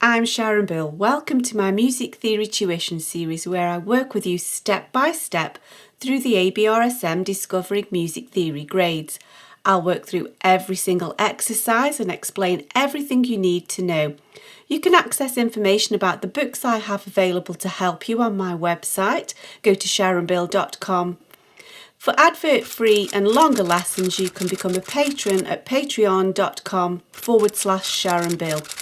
I'm Sharon Bill. Welcome to my Music Theory Tuition series where I work with you step by step through the ABRSM Discovering Music Theory grades. I'll work through every single exercise and explain everything you need to know. You can access information about the books I have available to help you on my website. Go to sharonbill.com. For advert-free and longer lessons, you can become a patron at patreon.com/SharonBill.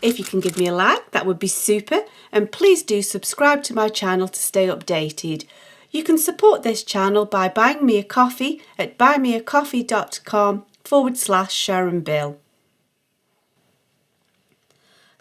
If you can give me a like, that would be super, and please do subscribe to my channel to stay updated. You can support this channel by buying me a coffee at buymeacoffee.com/SharonBill.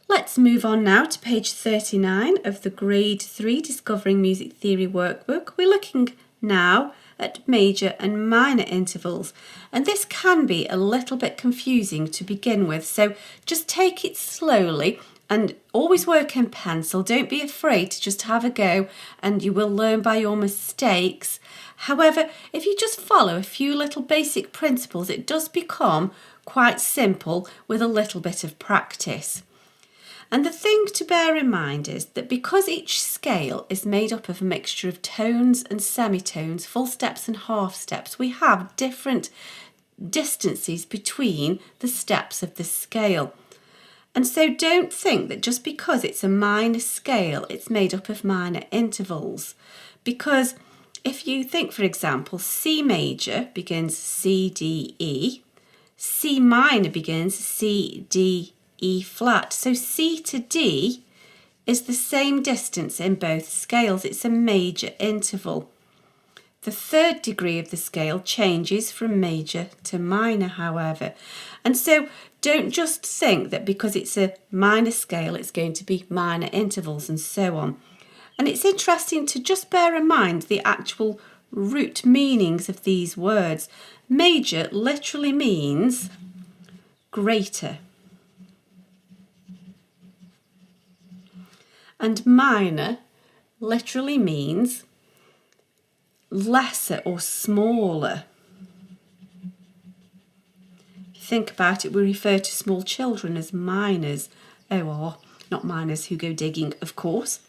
Let's move on now to page 39 of the Grade 3 Discovering Music Theory workbook. We're looking now at major and minor intervals, and this can be a little bit confusing to begin with, so just take it slowly and always work in pencil. Don't be afraid to just have a go, and you will learn by your mistakes. However, if you just follow a few little basic principles, it does become quite simple with a little bit of practice. And the thing to bear in mind is that because each scale is made up of a mixture of tones and semitones, full steps and half steps, we have different distances between the steps of the scale. And so don't think that just because it's a minor scale, it's made up of minor intervals. Because if you think, for example, C major begins C, D, E, C minor begins C, D, E flat. So C to D is the same distance in both scales. It's a major interval. The third degree of the scale changes from major to minor, however. And so don't just think that because it's a minor scale, it's going to be minor intervals and so on. And it's interesting to just bear in mind the actual root meanings of these words. Major literally means greater. And minor literally means lesser or smaller. If you think about it, we refer to small children as minors. Oh, not minors who go digging, of course.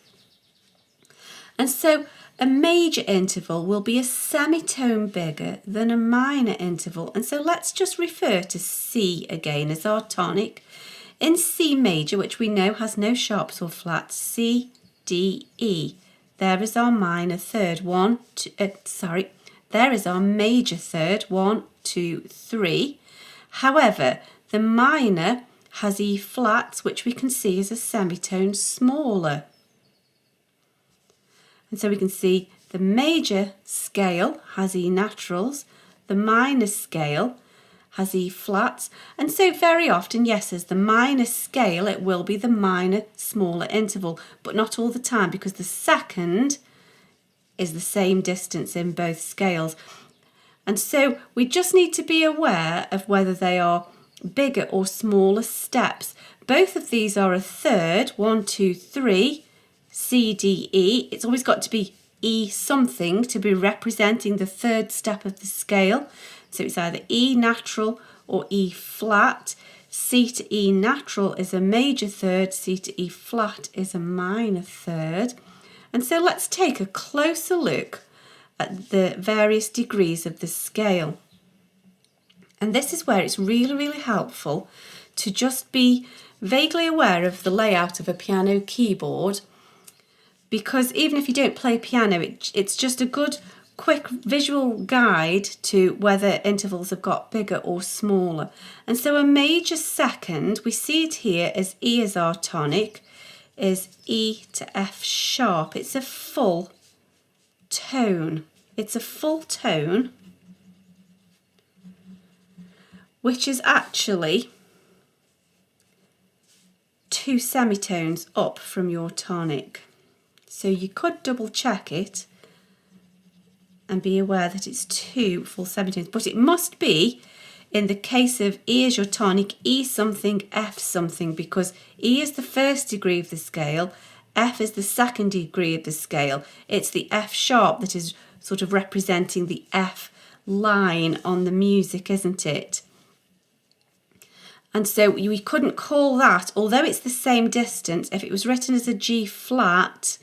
And so a major interval will be a semitone bigger than a minor interval. And so let's just refer to C again as our tonic. In C major, which we know has no sharps or flats, C, D, E, there is our minor third, there is our major third, 1, 2, 3. However, the minor has E flats, which we can see as a semitone smaller. And so we can see the major scale has E naturals, the minor scale has E flats, and so very often, yes, as the minor scale, it will be the minor smaller interval, but not all the time, because the second is the same distance in both scales. And so we just need to be aware of whether they are bigger or smaller steps. Both of these are a third, 1, 2, 3, C, D, E. It's always got to be E something to be representing the third step of the scale. So it's either E natural or E flat. C to E natural is a major third, C to E flat is a minor third. And so let's take a closer look at the various degrees of the scale. And this is where it's really, really helpful to just be vaguely aware of the layout of a piano keyboard, because even if you don't play piano, it's just a good quick visual guide to whether intervals have got bigger or smaller. And so a major second, we see it here as E as our tonic, is E to F sharp. It's a full tone. It's a full tone, which is actually 2 semitones up from your tonic. So you could double check it and be aware that it's 2 full semitones, but it must be, in the case of E as your tonic, E something, F something, because E is the first degree of the scale, F is the second degree of the scale. It's the F sharp that is sort of representing the F line on the music, isn't it? And so we couldn't call that, although it's the same distance, if it was written as a G flat,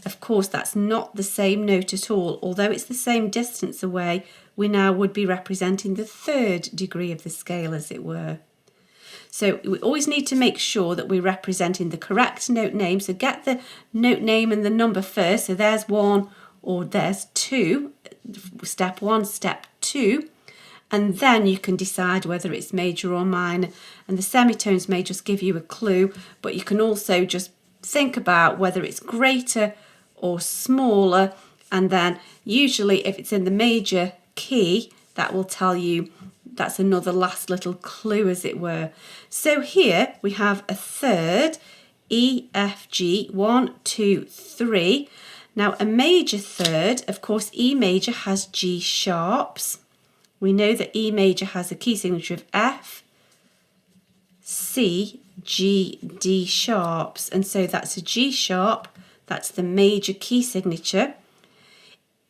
of course that's not the same note at all. Although it's the same distance away, we now would be representing the third degree of the scale, as it were. So we always need to make sure that we're representing the correct note name. So get the note name and the number first. So there's 1 or there's 2, step 1, step 2. And then you can decide whether it's major or minor. And the semitones may just give you a clue, but you can also just think about whether it's greater or smaller. And then usually if it's in the major key, that will tell you, that's another last little clue, as it were. So here we have a third, E, F, G, 1, 2, 3. Now a major third, of course, E major has G sharps. We know that E major has a key signature of F, C, G, D sharps. And so that's a G sharp, that's the major key signature.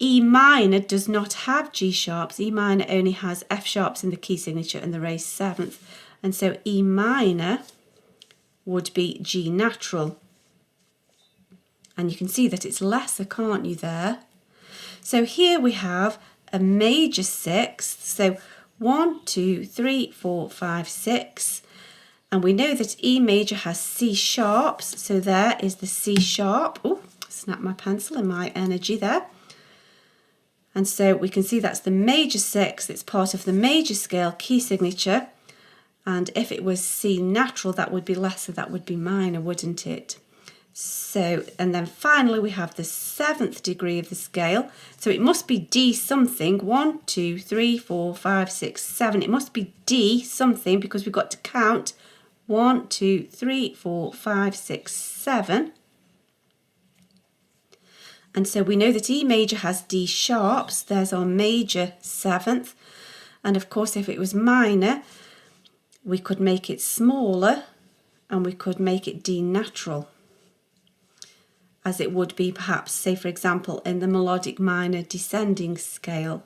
E minor does not have G sharps. E minor only has F sharps in the key signature and the raised seventh. And so E minor would be G natural. And you can see that it's lesser, can't you, there? So here we have a major sixth. So 1, 2, 3, 4, 5, 6. And we know that E major has C sharps. So there is the C sharp. Oh, snap my pencil in my energy there. And so we can see that's the major sixth. It's part of the major scale key signature. And if it was C natural, that would be lesser, that would be minor, wouldn't it? So, and then finally we have the seventh degree of the scale. So it must be D something. 1, 2, 3, 4, 5, 6, 7. It must be D something because we've got to count 1, 2, 3, 4, 5, 6, 7. And so we know that E major has D sharps. There's our major seventh. And of course, if it was minor, we could make it smaller and we could make it D natural, as it would be perhaps, say for example, in the melodic minor descending scale.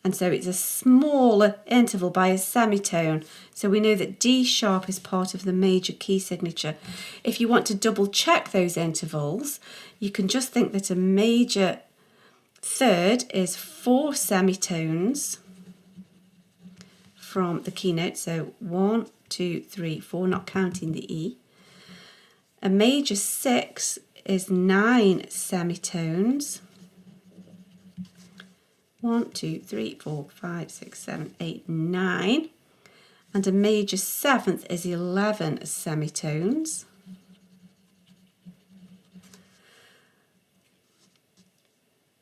And so it's a smaller interval by a semitone. So we know that D sharp is part of the major key signature. If you want to double check those intervals, you can just think that a major third is 4 semitones from the keynote. So 1, 2, 3, 4, not counting the E. A major sixth is 9 semitones. 1, 2, 3, 4, 5, 6, 7, 8, 9. And a major seventh is 11 semitones.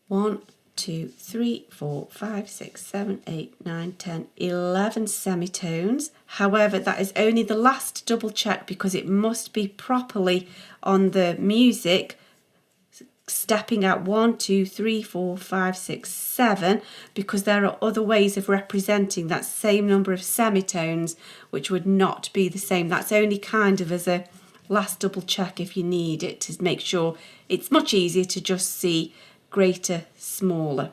1, 2, 3, 4, 5, 6, 7, 8, 9, 10, 11 semitones. However, that is only the last double check because it must be properly on the music, stepping out 1, 2, 3, 4, 5, 6, 7, because there are other ways of representing that same number of semitones which would not be the same. That's only kind of as a last double check if you need it, to make sure. It's much easier to just see greater, smaller.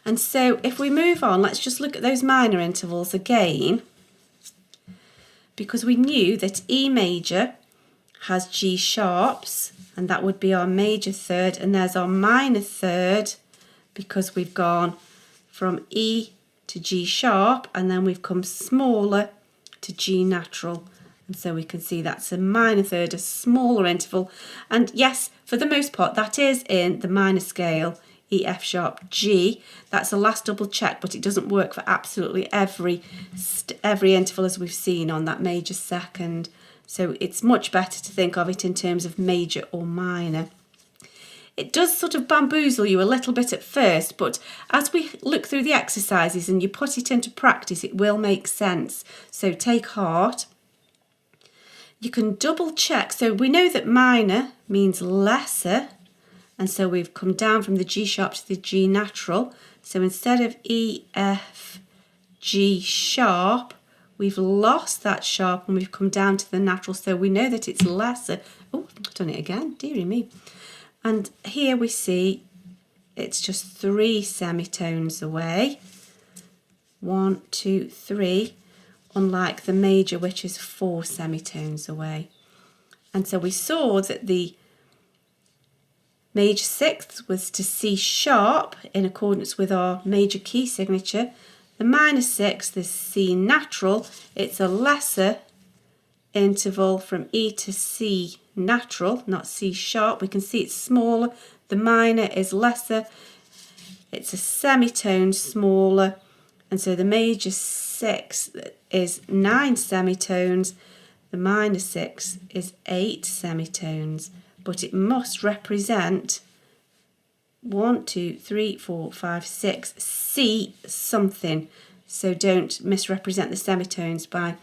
And so if we move on, let's just look at those minor intervals again, because we knew that E major has G sharps, and that would be our major third, and there's our minor third because we've gone from E to G sharp and then we've come smaller to G natural. And so we can see that's a minor third, a smaller interval. And yes, for the most part, that is in the minor scale, E, F sharp, G. That's the last double check, but it doesn't work for absolutely every interval as we've seen on that major second. So it's much better to think of it in terms of major or minor. It does sort of bamboozle you a little bit at first, but as we look through the exercises and you put it into practice, it will make sense. So take heart. You can double check. So we know that minor means lesser, and so we've come down from the G sharp to the G natural. So instead of E, F, G sharp, we've lost that sharp and we've come down to the natural. So we know that it's lesser. Oh, I've done it again, dearie me. And here we see it's just 3 semitones away. 1, 2, 3. unlike the major, which is 4 semitones away. And so we saw that the major sixth was to C sharp in accordance with our major key signature. The minor sixth is C natural. It's a lesser interval from E to C natural, not C sharp. We can see it's smaller. The minor is lesser. It's a semitone smaller. And so the major sixth is 9 semitones. The minor sixth is 8 semitones. But it must represent 1, 2, 3, 4, 5, 6, C something. So don't misrepresent the semitones by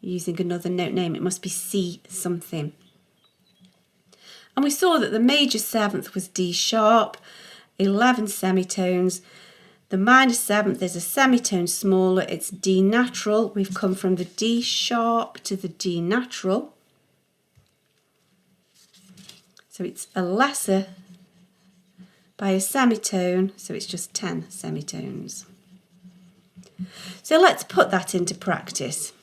using another note name. It must be C something. And we saw that the major seventh was D sharp, 11 semitones. The minor seventh is a semitone smaller, it's D natural. We've come from the D sharp to the D natural. So it's a lesser by a semitone, so it's just 10 semitones. So let's put that into practice.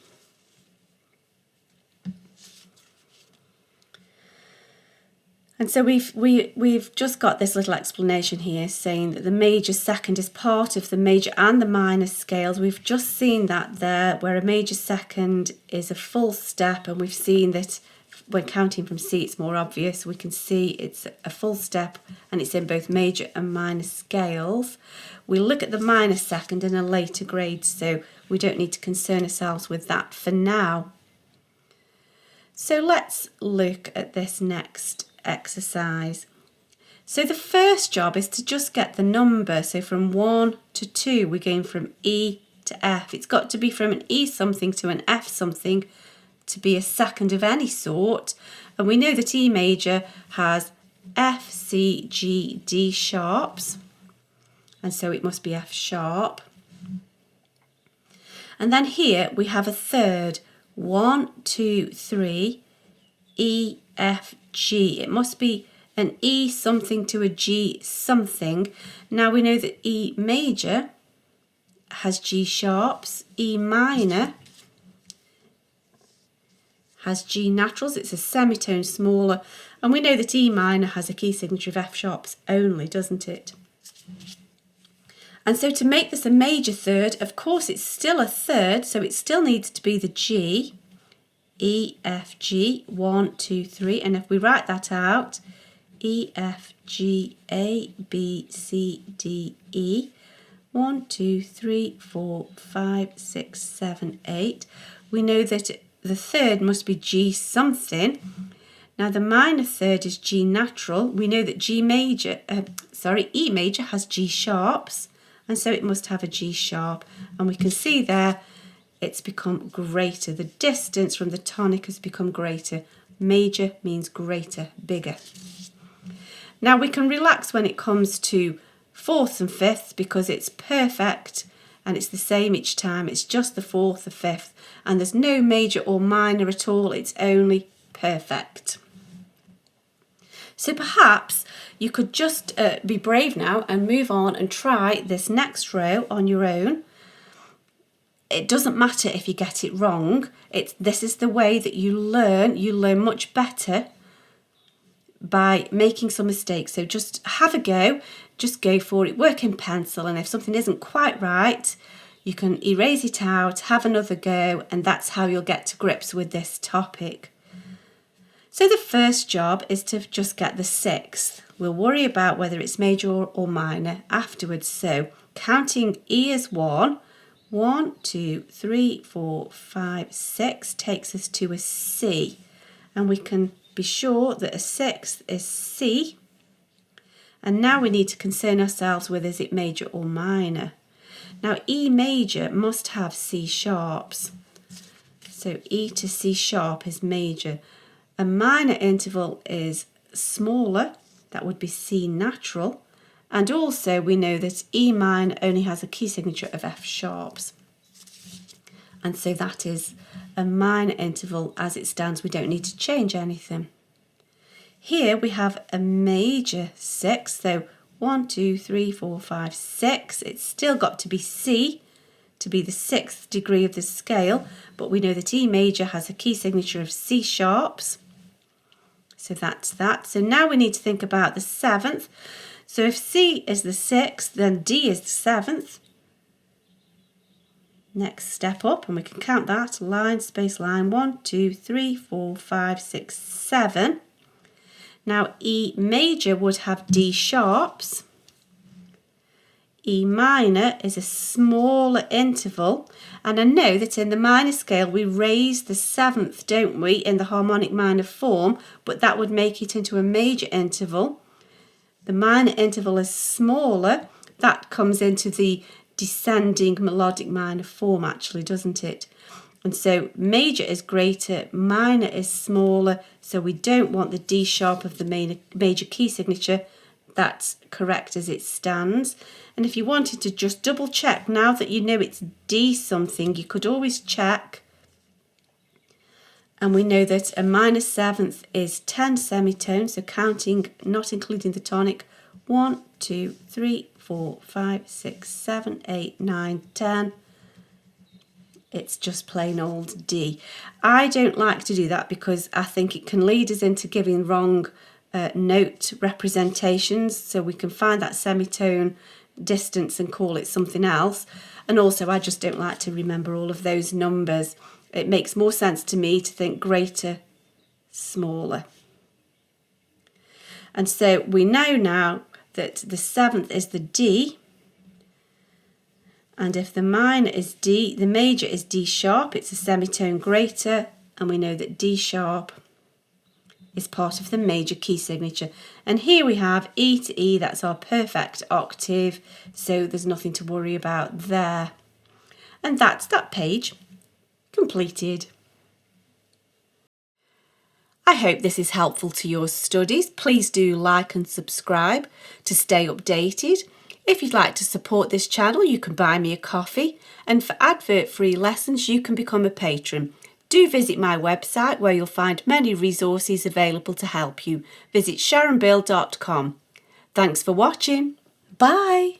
And so we've just got this little explanation here saying that the major second is part of the major and the minor scales. We've just seen that there, where a major second is a full step, and we've seen that when counting from C it's more obvious. We can see it's a full step and it's in both major and minor scales. We look at the minor second in a later grade, so we don't need to concern ourselves with that for now. So let's look at this next exercise. So the first job is to just get the number. So from 1 to 2 we're going from E to F. It's got to be from an E something to an F something to be a second of any sort, and we know that E major has F, C, G, D sharps, and so it must be F sharp. And then here we have a third, 1, 2, 3, E, F, G. It must be an E something to a G something. Now we know that E major has G sharps, E minor has G naturals, it's a semitone smaller, and we know that E minor has a key signature of F sharps only, doesn't it? And so to make this a major third, of course it's still a third, so it still needs to be the G, E, F, G, 1, 2, 3, and if we write that out, E, F, G, A, B, C, D, E, 1, 2, 3, 4, 5, 6, 7, 8, we know that the third must be G something. Now the minor third is G natural. We know that E major has G sharps, and so it must have a G sharp. And we can see there it's become greater. The distance from the tonic has become greater. Major means greater, bigger. Now we can relax when it comes to fourths and fifths because it's perfect and it's the same each time. It's just the fourth, the fifth, and there's no major or minor at all. It's only perfect. So perhaps you could just be brave now and move on and try this next row on your own. It doesn't matter if you get it wrong. This is the way that you learn. You learn much better by making some mistakes. So just have a go, just go for it, work in pencil, and if something isn't quite right, you can erase it out, have another go, and that's how you'll get to grips with this topic. So the first job is to just get the sixth. We'll worry about whether it's major or minor afterwards. So counting E as 1, 1, 2, 3, 4, 5, 6 takes us to a C, and we can be sure that a sixth is C. And now we need to concern ourselves with, is it major or minor? Now E major must have C sharps. So E to C sharp is major. A minor interval is smaller, that would be C natural. And also we know that E minor only has a key signature of F sharps. And so that is a minor interval as it stands. We don't need to change anything. Here we have a major sixth, so 1, 2, 3, 4, 5, 6. It's still got to be C. to be the 6th degree of the scale, but we know that E major has a key signature of C sharps. So that's that. So now we need to think about the 7th. So if C is the 6th, then D is the 7th. Next step up, and we can count that, line, space, line, 1, 2, 3, 4, 5, 6, 7. Now E major would have D sharps. E minor is a smaller interval, and I know that in the minor scale we raise the 7th, don't we, in the harmonic minor form, but that would make it into a major interval. The minor interval is smaller, that comes into the descending melodic minor form actually, doesn't it? And so major is greater, minor is smaller, so we don't want the D sharp of the major key signature. That's correct as it stands. And if you wanted to just double check, now that you know it's D something, you could always check. And we know that a minor 7th is 10 semitones, so counting, not including the tonic, 1, 2, 3, 4, 5, 6, 7, 8, 9, 10. It's just plain old D. I don't like to do that because I think it can lead us into giving wrong note representations, so we can find that semitone distance and call it something else. And also I just don't like to remember all of those numbers. It makes more sense to me to think greater, smaller. And so we know now that the 7th is the D, and if the minor is D, the major is D sharp, it's a semitone greater, and we know that D sharp is part of the major key signature. And here we have E to E, that's our perfect octave, so there's nothing to worry about there. And that's that page completed. I hope this is helpful to your studies. Please do like and subscribe to stay updated. If you'd like to support this channel, you can buy me a coffee, and for advert-free lessons you can become a patron. Do visit my website where you'll find many resources available to help you. Visit sharonbill.com. Thanks for watching. Bye.